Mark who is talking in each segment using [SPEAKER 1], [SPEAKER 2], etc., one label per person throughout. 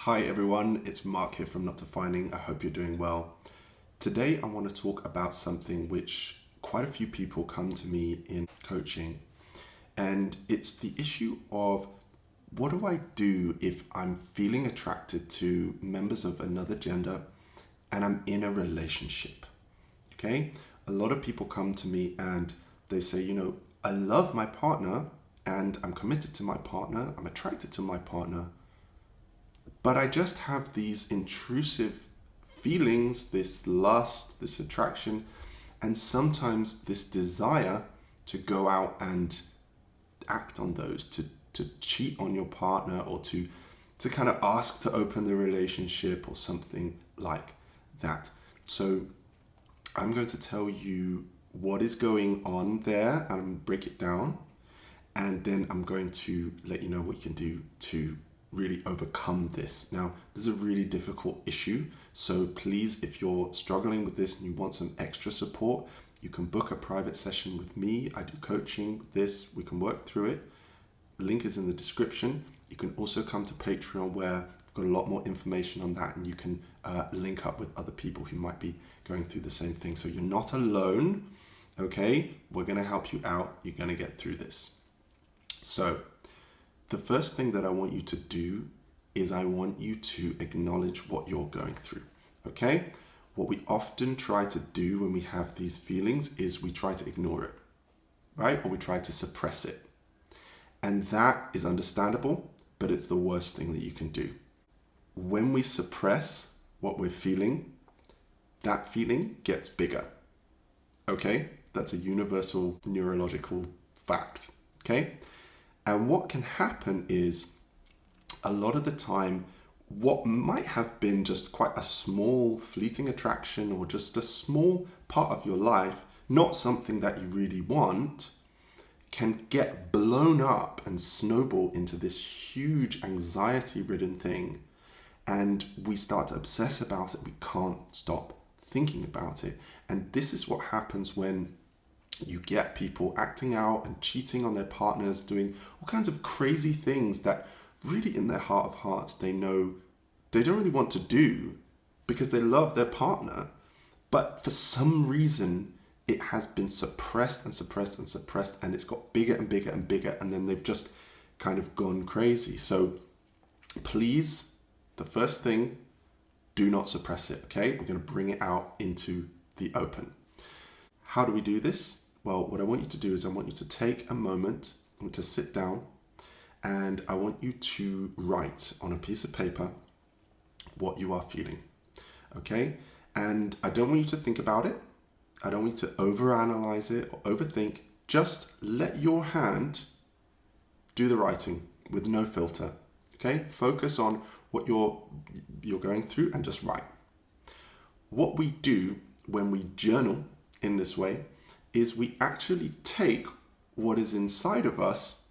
[SPEAKER 1] Hi everyone, it's Mark here from Not Defining. I hope you're doing well. Today I want to talk about something which quite a few people come to me in coaching, and it's the issue of what do I do if I'm feeling attracted to members of another gender and I'm in a relationship. Okay? A lot of people come to me and they say, I love my partner and I'm committed to my partner, I'm attracted to my partner, but I just have these intrusive feelings, this lust, this attraction, and sometimes this desire to go out and act on those, to cheat on your partner, or to kind of ask to open the relationship or something like that. So I'm going to tell you what is going on there and break it down. And then I'm going to let you know what you can do to really overcome this. Now, this is a really difficult issue. So please, if you're struggling with this and you want some extra support, you can book a private session with me. I do coaching with this. We can work through it. The link is in the description. You can also come to Patreon, where I've got a lot more information on that, and you can link up with other people who might be going through the same thing. So you're not alone, okay? We're gonna help you out. You're gonna get through this. So the first thing that I want you to do is I want you to acknowledge what you're going through, okay? What we often try to do when we have these feelings is we try to ignore it, right? Or we try to suppress it. And that is understandable, but it's the worst thing that you can do. When we suppress what we're feeling, that feeling gets bigger, okay? That's a universal neurological fact, okay? And what can happen is, a lot of the time, what might have been just quite a small fleeting attraction or just a small part of your life, not something that you really want, can get blown up and snowball into this huge anxiety-ridden thing. And we start to obsess about it. We can't stop thinking about it. And this is what happens when you get people acting out and cheating on their partners, doing all kinds of crazy things that really in their heart of hearts, they know they don't really want to do because they love their partner. But for some reason, it has been suppressed and suppressed and suppressed, and it's got bigger and bigger and bigger, and then they've just kind of gone crazy. So please, the first thing, do not suppress it, okay? We're going to bring it out into the open. How do we do this? Well, what I want you to do is I want you to take a moment, I want you to sit down, and I want you to write on a piece of paper what you are feeling, okay? And I don't want you to think about it. I don't want you to overanalyze it or overthink. Just let your hand do the writing with no filter, okay? Focus on what you're going through and just write. What we do when we journal in this way is we actually take what is inside of us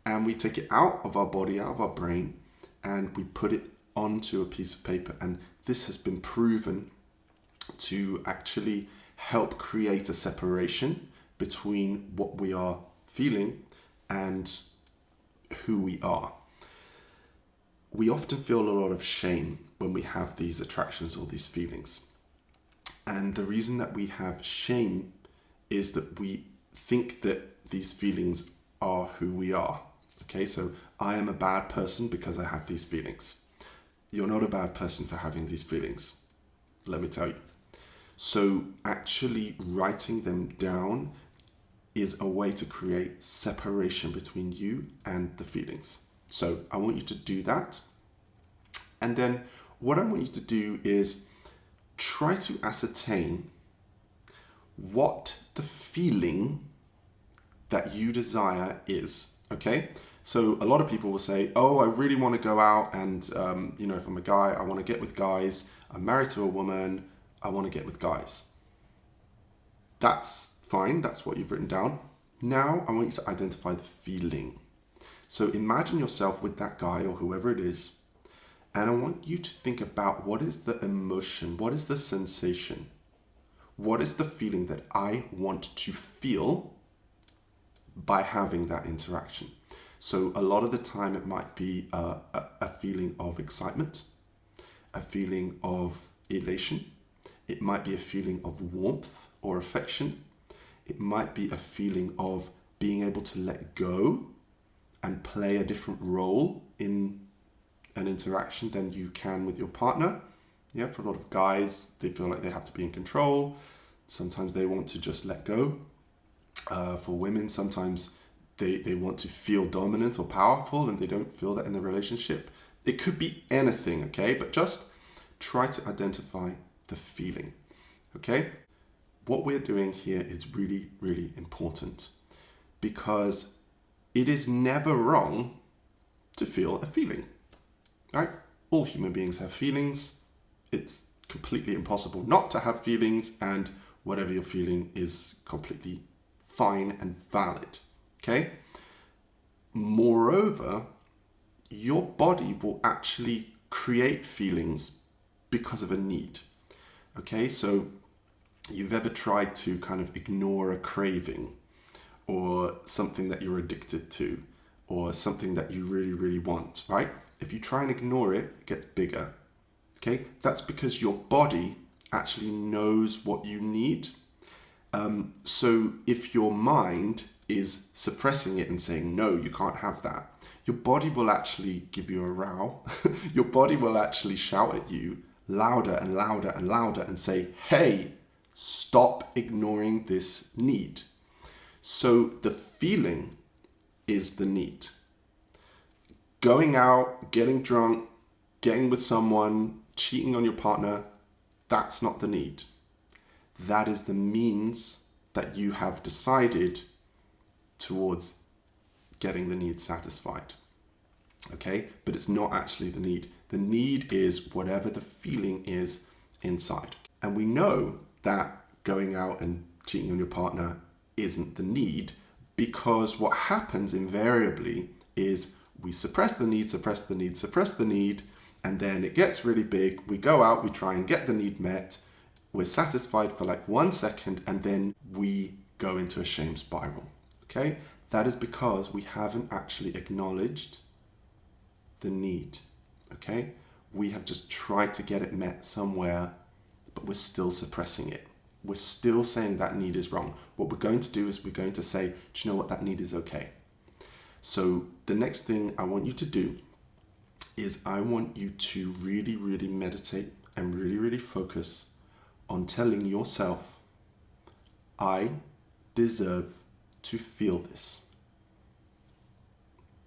[SPEAKER 1] and we take it out of our body, out of our brain, and we put it onto a piece of paper. And this has been proven to actually help create a separation between what we are feeling and who we are. We often feel a lot of shame when we have these attractions or these feelings. And the reason that we have shame is that we think that these feelings are who we are. Okay, so I am a bad person because I have these feelings. You're not a bad person for having these feelings, let me tell you. So actually writing them down is a way to create separation between you and the feelings. So I want you to do that. And then what I want you to do is try to ascertain what the feeling that you desire is, okay? So a lot of people will say, oh, I really want to go out and, if I'm a guy, I want to get with guys. I'm married to a woman, I want to get with guys. That's fine, that's what you've written down. Now I want you to identify the feeling. So imagine yourself with that guy or whoever it is, and I want you to think about what is the emotion, what is the sensation, what is the feeling that I want to feel by having that interaction. So a lot of the time it might be a feeling of excitement, a feeling of elation. It might be a feeling of warmth or affection. It might be a feeling of being able to let go and play a different role in an interaction than you can with your partner. Yeah, for a lot of guys, they feel like they have to be in control. Sometimes they want to just let go. For women, sometimes they want to feel dominant or powerful and they don't feel that in the relationship. It could be anything, okay? But just try to identify the feeling, okay? What we're doing here is really, really important because it is never wrong to feel a feeling, right? All human beings have feelings. It's completely impossible not to have feelings, and whatever you're feeling is completely fine and valid, okay? Moreover, your body will actually create feelings because of a need, okay? So you've ever tried to kind of ignore a craving or something that you're addicted to or something that you really, really want, right? If you try and ignore it, it gets bigger, okay? That's because your body actually knows what you need. So if your mind is suppressing it and saying, no, you can't have that, your body will actually give you a row. Your body will actually shout at you louder and louder and louder and say, hey, stop ignoring this need. So the feeling is the need. Going out, getting drunk, getting with someone, cheating on your partner, that's not the need. That is the means that you have decided towards getting the need satisfied. Okay? But it's not actually the need. The need is whatever the feeling is inside. And we know that going out and cheating on your partner isn't the need, because what happens invariably is we suppress the need, and then it gets really big. We go out, we try and get the need met. We're satisfied for like 1 second, and then we go into a shame spiral. Okay? That is because we haven't actually acknowledged the need. Okay? We have just tried to get it met somewhere, but we're still suppressing it. We're still saying that need is wrong. What we're going to do is we're going to say, do you know what, that need is okay. So the next thing I want you to do is I want you to really, really meditate and really, really focus on telling yourself, I deserve to feel this.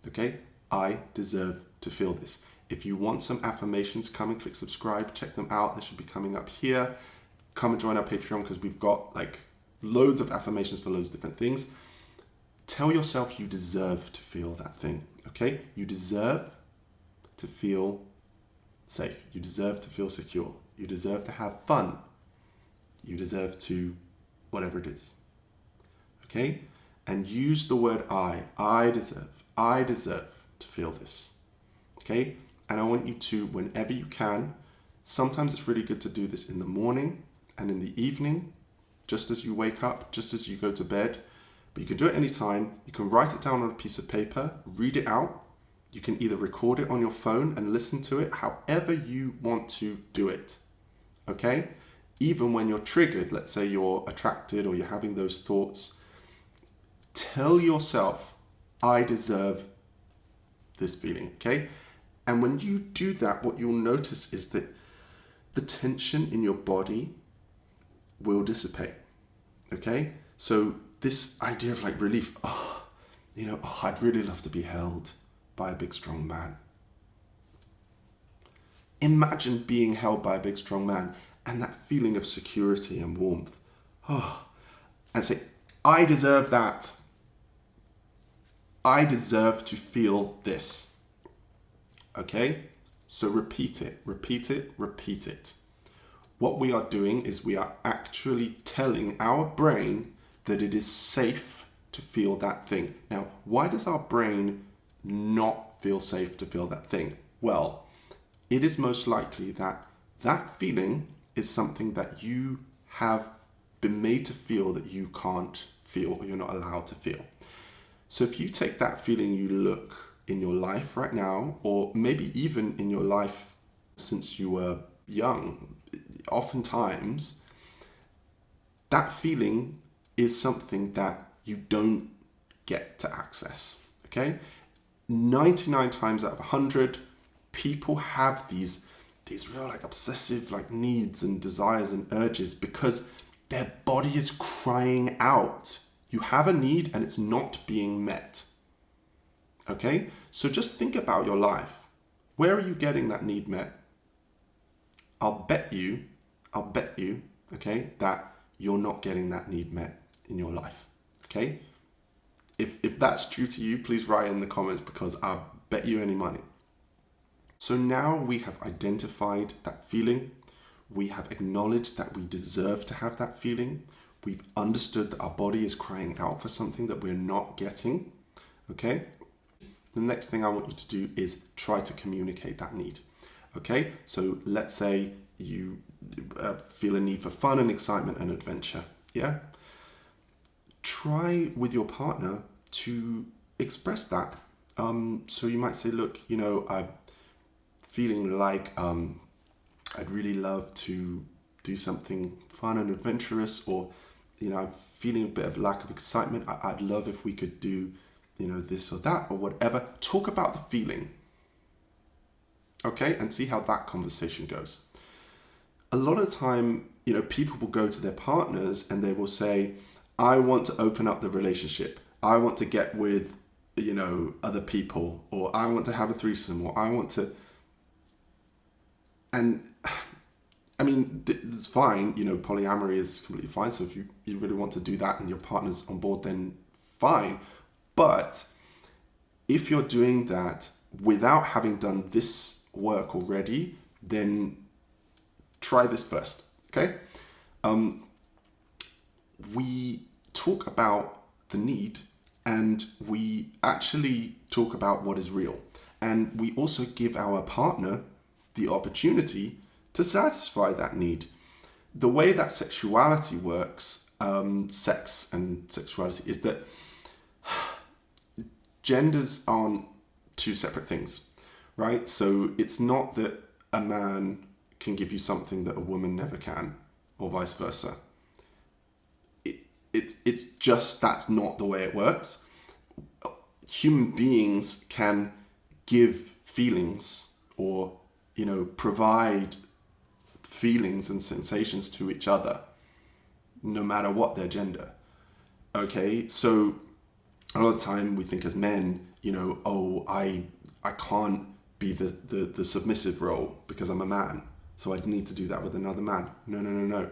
[SPEAKER 1] Okay? I deserve to feel this. If you want some affirmations, come and click subscribe, check them out. They should be coming up here. Come and join our Patreon because we've got like loads of affirmations for loads of different things. Tell yourself you deserve to feel that thing, okay? You deserve to feel safe. You deserve to feel secure. You deserve to have fun. You deserve to whatever it is, okay? And use the word I deserve to feel this, okay? And I want you to, whenever you can, sometimes it's really good to do this in the morning and in the evening, just as you wake up, just as you go to bed. But you can do it anytime. You can write it down on a piece of paper, read it out. You can either record it on your phone and listen to it, however you want to do it, okay? Even when you're triggered, let's say you're attracted or you're having those thoughts, tell yourself, I deserve this feeling, okay? And when you do that, what you'll notice is that the tension in your body will dissipate, okay? So this idea of like relief, I'd really love to be held by a big, strong man. Imagine being held by a big, strong man and that feeling of security and warmth. And say, I deserve that. I deserve to feel this. Okay? So repeat it, repeat it, repeat it. What we are doing is we are actually telling our brain that it is safe to feel that thing. Now, why does our brain not feel safe to feel that thing? Well, it is most likely that that feeling is something that you have been made to feel that you can't feel or you're not allowed to feel. So if you take that feeling, you look in your life right now, or maybe even in your life since you were young, oftentimes that feeling is something that you don't get to access, okay? 99 times out of 100, people have these real like obsessive like needs and desires and urges because their body is crying out. You have a need and it's not being met. Okay? So just think about your life. Where are you getting that need met? I'll bet you, okay, that you're not getting that need met in your life. Okay? If that's true to you, please write in the comments because I'll bet you any money. So now we have identified that feeling. We have acknowledged that we deserve to have that feeling. We've understood that our body is crying out for something that we're not getting. Okay? The next thing I want you to do is try to communicate that need. Okay? So let's say you feel a need for fun and excitement and adventure. Yeah? Try with your partner to express that. So you might say, look, I'm feeling like I'd really love to do something fun and adventurous, or I'm feeling a bit of lack of excitement. I'd love if we could do this or that or whatever. Talk about the feeling, okay, and see how that conversation goes. A lot of the time, people will go to their partners and they will say, I want to open up the relationship. I want to get with other people, or I want to have a threesome, or I want to. And I mean, it's fine, polyamory is completely fine. So if you really want to do that and your partner's on board, then fine. But if you're doing that without having done this work already, then try this first, okay? We talk about the need and we actually talk about what is real. And we also give our partner the opportunity to satisfy that need. The way that sexuality works, sex and sexuality, is that genders aren't two separate things, right? So it's not that a man can give you something that a woman never can, or vice versa. It's just that's not the way it works. Human beings can give feelings or provide feelings and sensations to each other, no matter what their gender. Okay, so a lot of the time we think as men, I can't be the submissive role because I'm a man, so I need to do that with another man. No.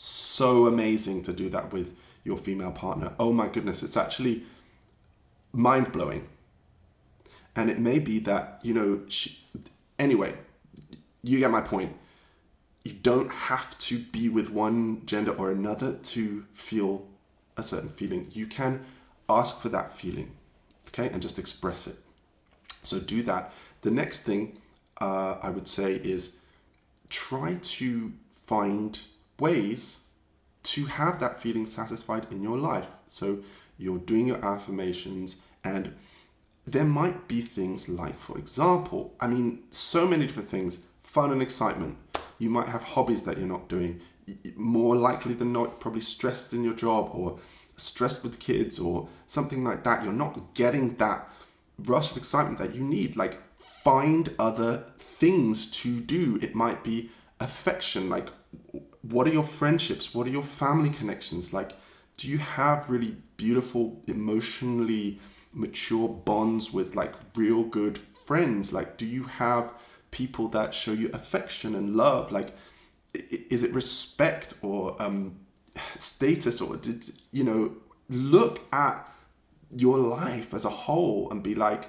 [SPEAKER 1] So amazing to do that with your female partner. Oh my goodness, it's actually mind-blowing. And it may be that, anyway, you get my point. You don't have to be with one gender or another to feel a certain feeling. You can ask for that feeling, okay, and just express it. So do that. The next thing I would say is try to find ways to have that feeling satisfied in your life. So you're doing your affirmations, and there might be things like, for example, so many different things, fun and excitement. You might have hobbies that you're not doing. More likely than not, probably stressed in your job or stressed with kids or something like that. You're not getting that rush of excitement that you need. Like, find other things to do. It might be affection. Like, what are your friendships? What are your family connections? Like, do you have really beautiful, emotionally mature bonds with like real good friends? Like, do you have people that show you affection and love? Like, is it respect or status, or look at your life as a whole and be like,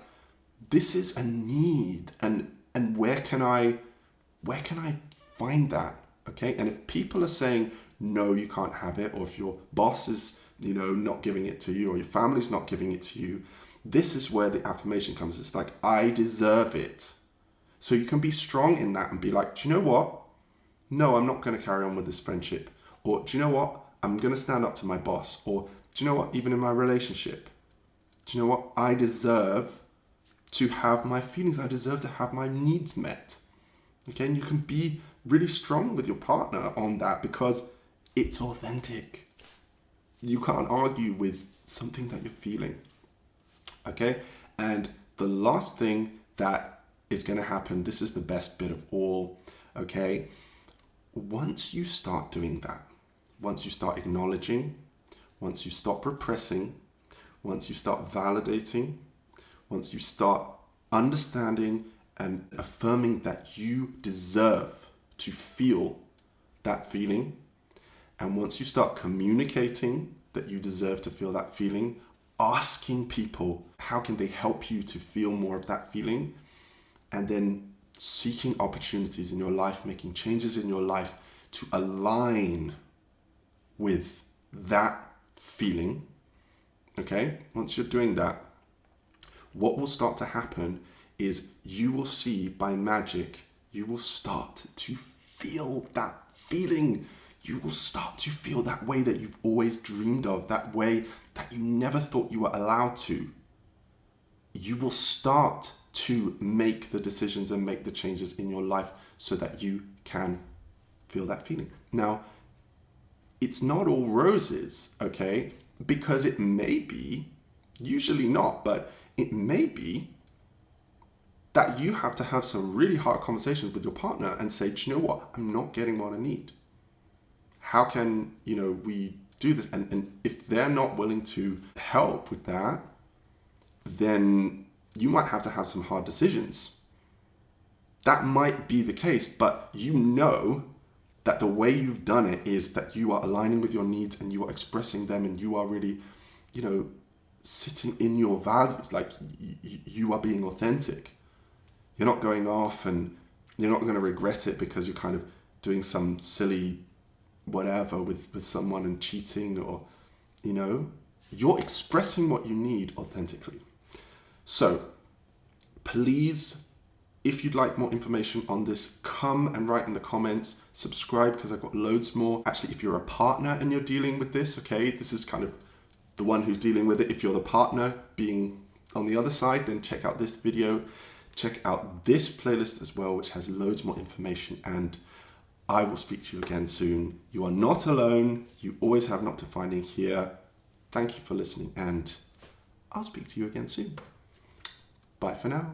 [SPEAKER 1] this is a need, and where can I find that? Okay, and if people are saying no, you can't have it, or if your boss is not giving it to you, or your family's not giving it to you, this is where the affirmation comes. It's like, I deserve it. So you can be strong in that and be like, do you know what? No, I'm not going to carry on with this friendship. Or do you know what? I'm going to stand up to my boss. Or do you know what? Even in my relationship, Do you know what? I deserve to have my feelings. I deserve to have my needs met. Okay, and you can be really strong with your partner on that because it's authentic. You can't argue with something that you're feeling. Okay, and the last thing that is going to happen, this is the best bit of all, okay? Once you start doing that, once you start acknowledging, once you stop repressing, once you start validating, once you start understanding and affirming that you deserve to feel that feeling, and once you start communicating that you deserve to feel that feeling, asking people how can they help you to feel more of that feeling, and then seeking opportunities in your life, making changes in your life to align with that feeling, okay? Once you're doing that, what will start to happen is you will see by magic, you will start to feel that feeling. You will start to feel that way that you've always dreamed of, that way that you never thought you were allowed to. You will start to make the decisions and make the changes in your life so that you can feel that feeling. Now, it's not all roses, okay? Because it may be, usually not, but it may be that you have to have some really hard conversations with your partner and say, do you know what? I'm not getting what I need. How can, we do this? And if they're not willing to help with that, then you might have to have some hard decisions. That might be the case, but you know that the way you've done it is that you are aligning with your needs and you are expressing them and you are really, sitting in your values, like you are being authentic. You're not going off and you're not going to regret it because you're kind of doing some silly whatever with someone and cheating or, you're expressing what you need authentically. So please, if you'd like more information on this, come and write in the comments, subscribe because I've got loads more. Actually, if you're a partner and you're dealing with this, okay, this is kind of the one who's dealing with it. If you're the partner being on the other side, then check out this video. Check out this playlist as well, which has loads more information, and I will speak to you again soon. You are not alone. You always have Not Defining here. Thank you for listening, and I'll speak to you again soon. Bye for now.